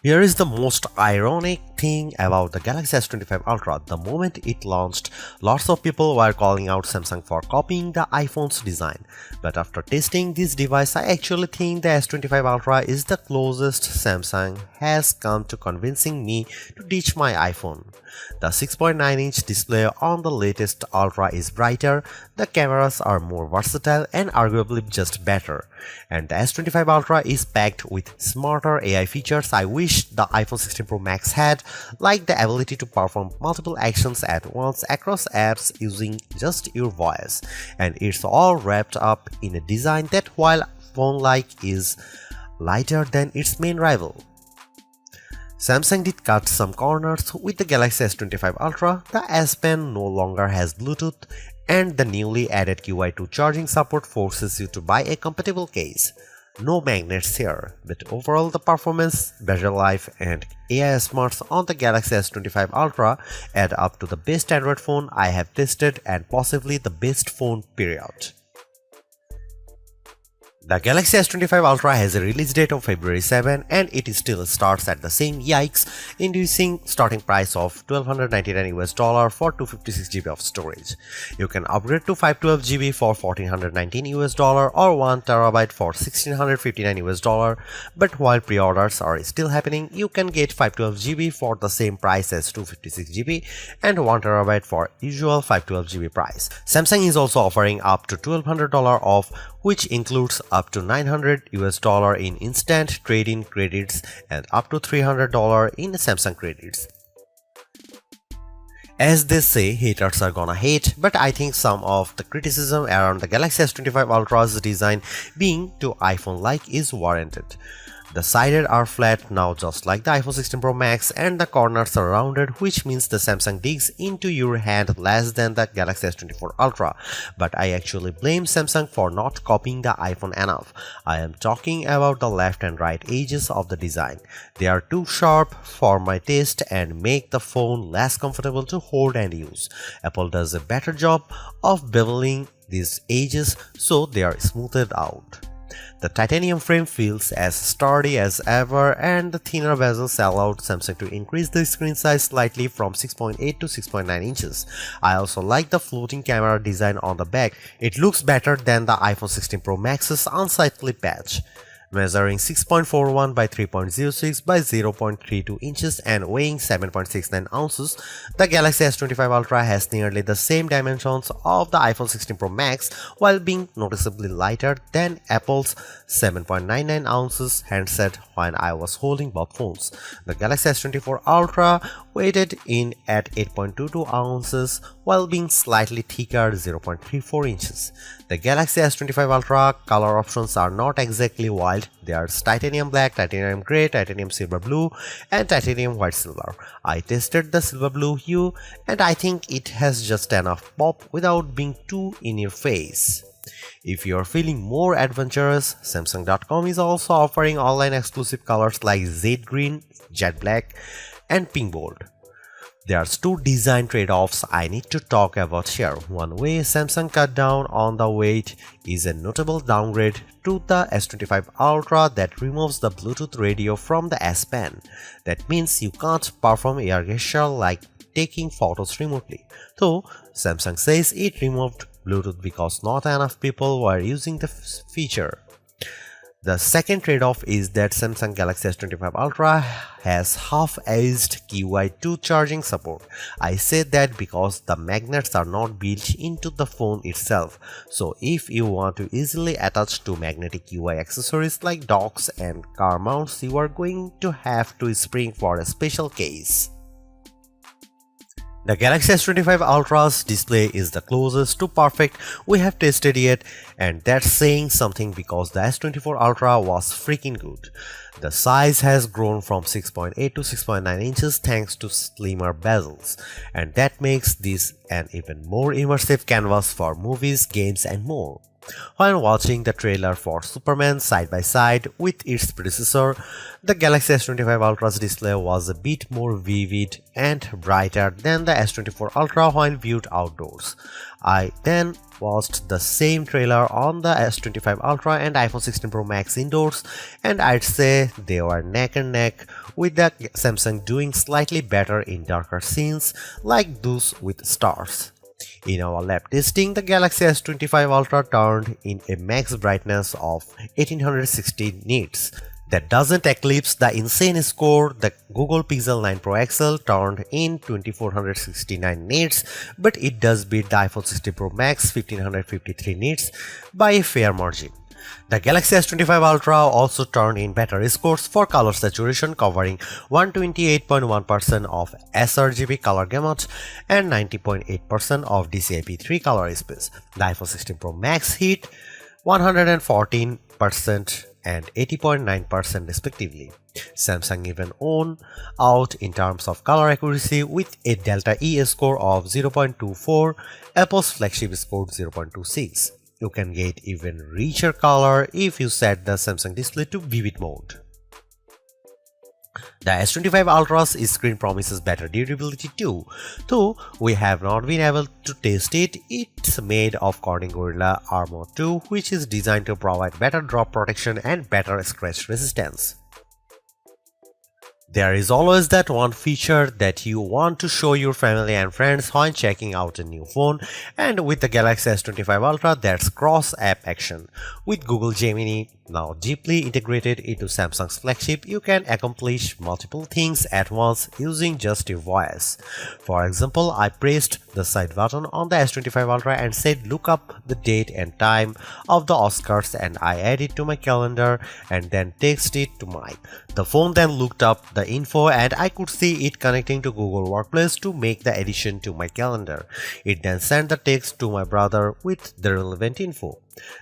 Here is the most ironic thing about the Galaxy S25 Ultra. The moment it launched, lots of people were calling out Samsung for copying the iPhone's design. But after testing this device, I actually think the S25 Ultra is the closest Samsung has come to convincing me to ditch my iPhone. The 6.9-inch display on the latest Ultra is brighter, the cameras are more versatile and arguably just better. And the S25 Ultra is packed with smarter AI features I wish the iPhone 16 Pro Max had, like the ability to perform multiple actions at once across apps using just your voice. And it's all wrapped up in a design that, while phone-like, is lighter than its main rival. Samsung did cut some corners with the Galaxy S25 Ultra. The S Pen no longer has Bluetooth, and the newly added QI2 charging support forces you to buy a compatible case. No magnets here, but overall the performance, battery life, and AI smarts on the Galaxy S25 Ultra add up to the best Android phone I have tested and possibly the best phone period. The Galaxy S25 Ultra has a release date of February 7 and it still starts at the same yikes-inducing starting price of $1,299 for 256GB of storage. You can upgrade to 512GB for $1,419 or 1TB for $1,659, but while pre-orders are still happening, you can get 512GB for the same price as 256GB and 1TB for usual 512GB price. Samsung is also offering up to $1,200 off, which includes up to $900 in instant trade-in credits and up to $300 in Samsung credits. As they say, haters are gonna hate, but I think some of the criticism around the Galaxy S25 Ultra's design being too iPhone-like is warranted. The sides are flat now, just like the iPhone 16 Pro Max, and the corners are rounded, which means the Samsung digs into your hand less than the Galaxy S24 Ultra. But I actually blame Samsung for not copying the iPhone enough. I am talking about the left and right edges of the design. They are too sharp for my taste and make the phone less comfortable to hold and use. Apple does a better job of beveling these edges so they are smoothed out. The titanium frame feels as sturdy as ever, and the thinner bezels allowed Samsung to increase the screen size slightly from 6.8 to 6.9 inches. I also like the floating camera design on the back. It looks better than the iPhone 16 Pro Max's unsightly patch. Measuring 6.41 by 3.06 by 0.32 inches and weighing 7.69 ounces, the Galaxy S25 Ultra has nearly the same dimensions of the iPhone 16 Pro Max while being noticeably lighter than Apple's 7.99 ounces handset when I was holding both phones. The Galaxy S24 Ultra weighted in at 8.22 ounces while being slightly thicker 0.34 inches. The Galaxy S25 Ultra color options are not exactly wild. There's titanium black, titanium grey, titanium silver blue, and titanium white silver. I tested the silver blue hue and I think it has just enough pop without being too in your face. If you're feeling more adventurous, Samsung.com is also offering online exclusive colors like Jade Green, Jet Black, and Pink Gold. There's two design trade-offs I need to talk about here. One way Samsung cut down on the weight is a notable downgrade to the S25 Ultra that removes the Bluetooth radio from the S Pen. That means you can't perform air gesture like taking photos remotely. Though Samsung says it removed Bluetooth because not enough people were using the feature. The second trade-off is that Samsung Galaxy S25 Ultra has half-edged QI2 charging support. I say that because the magnets are not built into the phone itself, so if you want to easily attach to magnetic QI accessories like docks and car mounts, you are going to have to spring for a special case. The Galaxy S25 Ultra's display is the closest to perfect we have tested yet, and that's saying something because the S24 Ultra was freaking good. The size has grown from 6.8 to 6.9 inches thanks to slimmer bezels, and that makes this an even more immersive canvas for movies, games, and more. While watching the trailer for Superman side by side with its predecessor, the Galaxy S25 Ultra's display was a bit more vivid and brighter than the S24 Ultra when viewed outdoors. I then watched the same trailer on the S25 Ultra and iPhone 16 Pro Max indoors, and I'd say they were neck and neck, with the Samsung doing slightly better in darker scenes like those with stars. In our lab testing, the Galaxy S25 Ultra turned in a max brightness of 1860 nits. That doesn't eclipse the insane score the Google Pixel 9 Pro XL turned in 2469 nits, but it does beat the iPhone 16 Pro Max 1553 nits by a fair margin. The Galaxy S25 Ultra also turned in better scores for color saturation, covering 128.1% of sRGB color gamut and 90.8% of DCI-P3 color space. The iPhone 16 Pro Max hit 114% and 80.9% respectively. Samsung even won out in terms of color accuracy with a Delta E score of 0.24, Apple's Flagship scored 0.26. You can get even richer color if you set the Samsung display to vivid mode. The S25 Ultra's screen promises better durability too, though we have not been able to test it. It's made of Corning Gorilla Armor 2, which is designed to provide better drop protection and better scratch resistance. There is always that one feature that you want to show your family and friends when checking out a new phone, and with the Galaxy S25 Ultra, that's cross-app action. With Google Gemini now deeply integrated into Samsung's flagship, you can accomplish multiple things at once using just your voice. For example, I pressed the side button on the S25 Ultra and said look up the date and time of the Oscars, and I added to my calendar and then text it to Mike. The phone then looked up the info and I could see it connecting to Google Workplace to make the addition to my calendar. It then sent the text to my brother with the relevant info.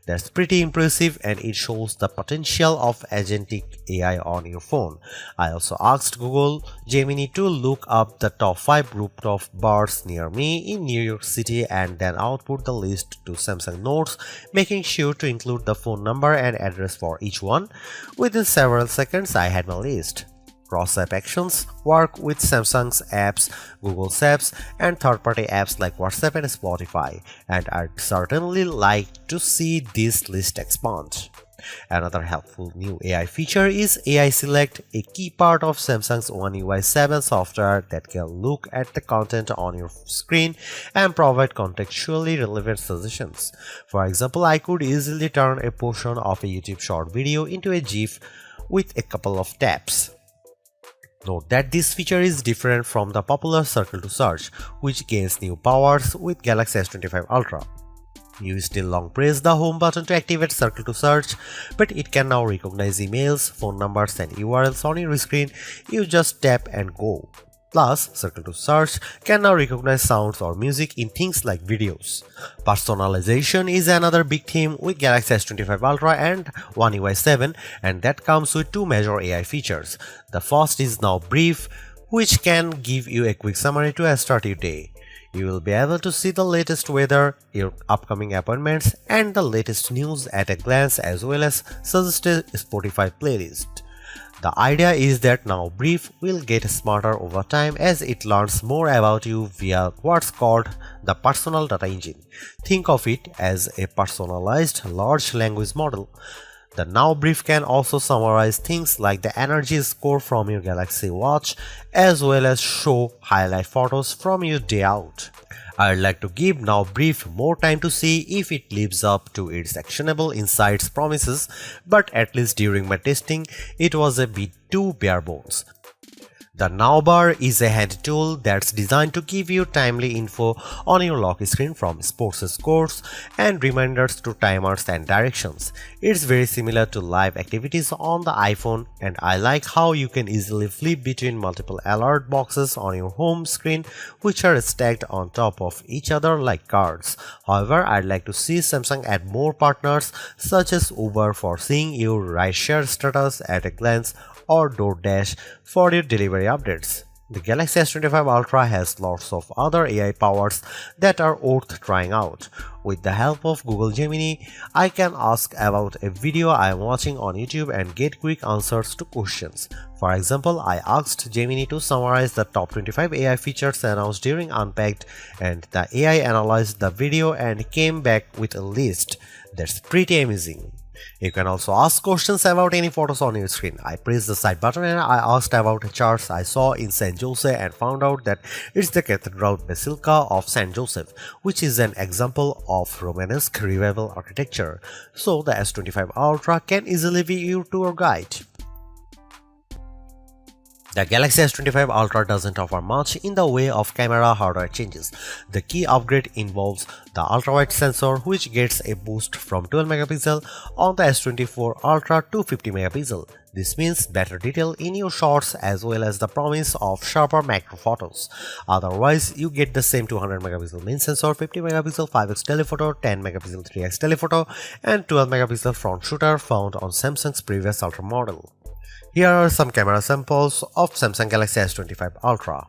That's pretty impressive, and it shows the potential of agentic AI on your phone. I also asked Google Gemini to look up the top 5 rooftop bars near me in New York City and then output the list to Samsung Notes, making sure to include the phone number and address for each one. Within several seconds, I had my list. Cross-app actions work with Samsung's apps, Google's apps, and third-party apps like WhatsApp and Spotify, and I'd certainly like to see this list expand. Another helpful new AI feature is AI Select, a key part of Samsung's One UI 7 software that can look at the content on your screen and provide contextually relevant suggestions. For example, I could easily turn a portion of a YouTube short video into a GIF with a couple of taps. Note that this feature is different from the popular Circle to Search, which gains new powers with Galaxy S25 Ultra. You still long press the home button to activate Circle to Search, but it can now recognize emails, phone numbers, and URLs on your screen. You just tap and go. Plus, Circle to Search can now recognize sounds or music in things like videos. Personalization is another big theme with Galaxy S25 Ultra and One UI 7, and that comes with two major AI features. The first is Now Brief, which can give you a quick summary to start your day. You will be able to see the latest weather, your upcoming appointments, and the latest news at a glance, as well as suggested Spotify playlist. The idea is that Now Brief will get smarter over time as it learns more about you via what's called the personal data engine. Think of it as a personalized large language model. The Now Brief can also summarize things like the energy score from your Galaxy Watch, as well as show highlight photos from your day out. I'd like to give Now Brief more time to see if it lives up to its actionable insights promises, but at least during my testing, it was a bit too bare bones. The Now Bar is a hand tool that's designed to give you timely info on your lock screen, from sports scores and reminders to timers and directions. It's very similar to live activities on the iPhone, and I like how you can easily flip between multiple alert boxes on your home screen, which are stacked on top of each other like cards. However, I'd like to see Samsung add more partners such as Uber for seeing your rideshare status at a glance, or DoorDash for your delivery updates. The Galaxy S25 Ultra has lots of other AI powers that are worth trying out. With the help of Google Gemini, I can ask about a video I am watching on YouTube and get quick answers to questions. For example, I asked Gemini to summarize the top 25 AI features announced during Unpacked, and the AI analyzed the video and came back with a list. That's pretty amazing. You can also ask questions about any photos on your screen. I pressed the side button and I asked about a church I saw in San Jose and found out that it's the Cathedral Basilica of San Joseph, which is an example of Romanesque revival architecture. So the S25 Ultra can easily be your tour guide. The Galaxy S25 Ultra doesn't offer much in the way of camera hardware changes. The key upgrade involves the ultra-wide sensor, which gets a boost from 12 megapixel on the S24 Ultra to 50 megapixel. This means better detail in your shots as well as the promise of sharper macro photos. Otherwise, you get the same 200 megapixel main sensor, 50 megapixel 5x telephoto, 10 megapixel 3x telephoto, and 12 megapixel front shooter found on Samsung's previous Ultra model. Here are some camera samples of Samsung Galaxy S25 Ultra.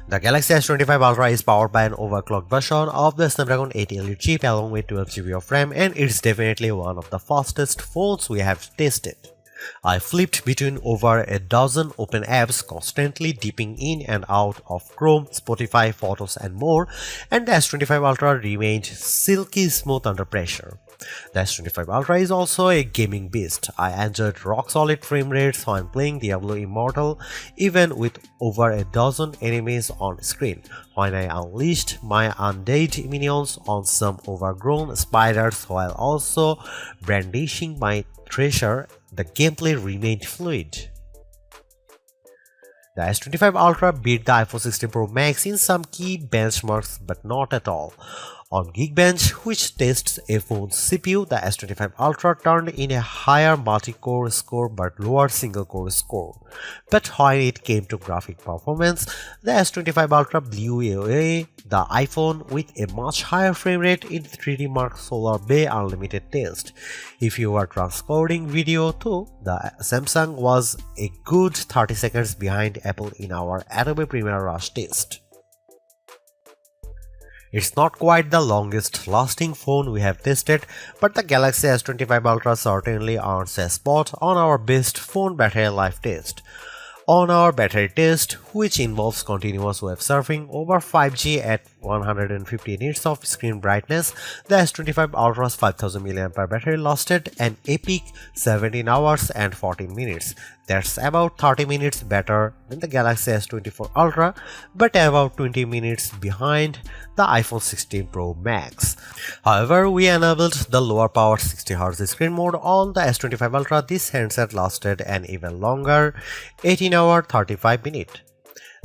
The Galaxy S25 Ultra is powered by an overclocked version of the Snapdragon 8 Elite chip along with 12GB of RAM, and it's definitely one of the fastest phones we have tested. I flipped between over a dozen open apps, constantly dipping in and out of Chrome, Spotify, Photos and more, and the S25 Ultra remained silky smooth under pressure. The S25 Ultra is also a gaming beast. I enjoyed rock-solid frame rates when playing Diablo Immortal, even with over a dozen enemies on screen. When I unleashed my undead minions on some overgrown spiders while also brandishing my treasure, the gameplay remained fluid. The S25 Ultra beat the iPhone 16 Pro Max in some key benchmarks, but not at all. On Geekbench, which tests a phone's CPU, the S25 Ultra turned in a higher multi-core score but lower single-core score. But when it came to graphic performance, the S25 Ultra blew away the iPhone with a much higher frame rate in 3D Mark Solar Bay Unlimited test. If you are transcoding video too, the Samsung was a good 30 seconds behind Apple in our Adobe Premiere Rush test. It's not quite the longest lasting phone we have tested, but the Galaxy S25 Ultra certainly earns a spot on our best phone battery life test. On our battery test, which involves continuous web surfing over 5G at 150 nits of screen brightness, the S25 Ultra's 5000 mAh battery lasted an epic 17 hours and 14 minutes. That's about 30 minutes better than the Galaxy S24 Ultra, but about 20 minutes behind the iPhone 16 Pro Max. However, we enabled the lower power 60Hz screen mode on the S25 Ultra. This handset lasted an even longer 18 hours 35 minutes.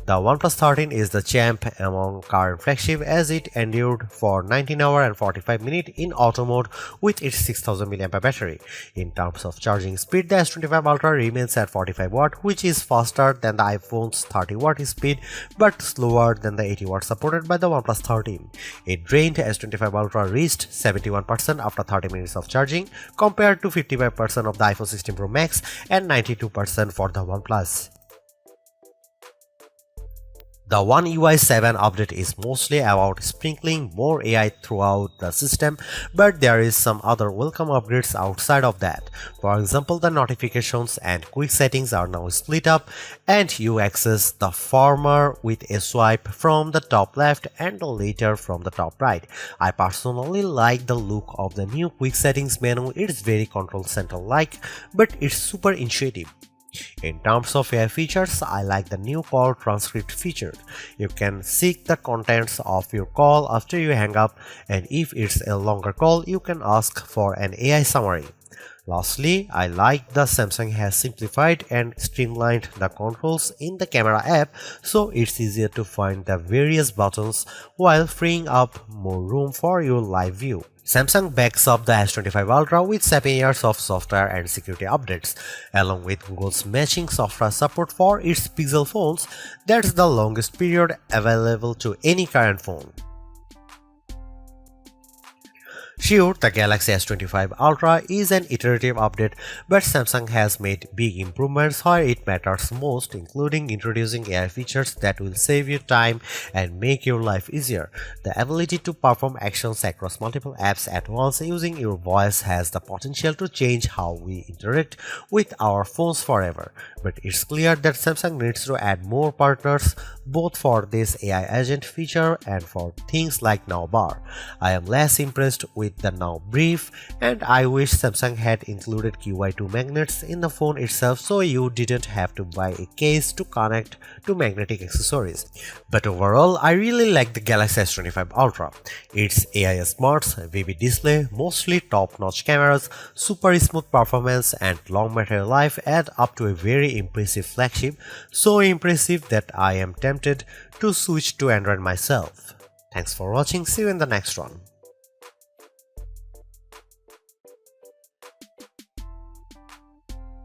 The OnePlus 13 is the champ among current flagship as it endured for 19 hours and 45 minutes in auto mode with its 6000 mAh battery. In terms of charging speed, the S25 Ultra remains at 45 watt, which is faster than the iPhone's 30 watt speed but slower than the 80 watt supported by the OnePlus 13. A drained S25 Ultra reached 71% after 30 minutes of charging compared to 55% of the iPhone 16 Pro Max and 92% for the OnePlus. The One UI 7 update is mostly about sprinkling more AI throughout the system, but there is some other welcome upgrades outside of that. For example, the notifications and quick settings are now split up, and you access the former with a swipe from the top left and the latter from the top right. I personally like the look of the new quick settings menu. It's very control center like, but it's super intuitive. In terms of AI features, I like the new call transcript feature. You can seek the contents of your call after you hang up, and if it's a longer call, you can ask for an AI summary. Lastly, I like that Samsung has simplified and streamlined the controls in the camera app, so it's easier to find the various buttons while freeing up more room for your live view. Samsung backs up the S25 Ultra with 7 years of software and security updates, along with Google's matching software support for its Pixel phones. That's the longest period available to any current phone. Sure, the Galaxy S25 Ultra is an iterative update, but Samsung has made big improvements where it matters most, including introducing AI features that will save you time and make your life easier. The ability to perform actions across multiple apps at once using your voice has the potential to change how we interact with our phones forever. But it's clear that Samsung needs to add more partners, both for this AI agent feature and for things like Now Bar. I am less impressed with the Now Brief, and I wish Samsung had included QI2 magnets in the phone itself so you didn't have to buy a case to connect to magnetic accessories. But overall, I really like the Galaxy S25 Ultra. Its AI smarts, vivid display, mostly top-notch cameras, super smooth performance, and long battery life add up to a very impressive flagship, so impressive that I am tempted to switch to Android myself. Thanks for watching, see you in the next one.